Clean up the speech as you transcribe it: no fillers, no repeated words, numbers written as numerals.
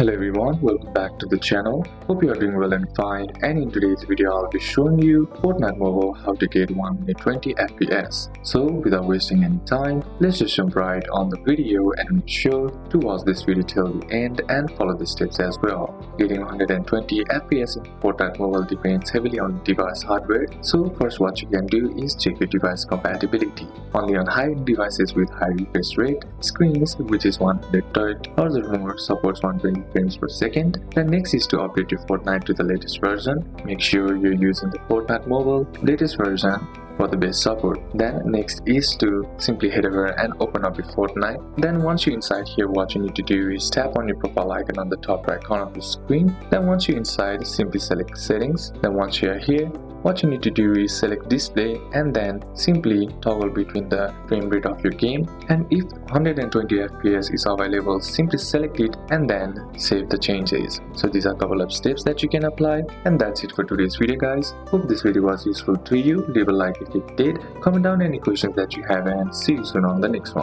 Hello everyone, welcome back to the channel. Hope you are doing well and fine, and in today's video I'll be showing you Fortnite Mobile how to get 120 FPS. So without wasting any time, let's just jump right on the video and make sure to watch this video till the end and follow the steps as well. Getting 120 FPS in Fortnite Mobile depends heavily on device hardware, so first what you can do is check your device compatibility. Only on high-end devices with high refresh rate, screens which is 130 or the more supports 120 frames per second. Then next is to update your Fortnite to the latest version. Make sure you're using the Fortnite Mobile latest version for the best support. Then next is to simply head over and open up your Fortnite. Then once you're inside here, what you need to do is tap on your profile icon on the top right corner of the screen. Then once you're inside, simply select settings. Then once you're here, what you need to do is select display and then simply toggle between the frame rate of your game, and if 120 FPS is available, simply select it and then save the changes. So these are a couple of steps that you can apply, and that's it for today's video guys. Hope this video was useful to you. Leave a like if it did, comment down any questions that you have, and see you soon on the next one.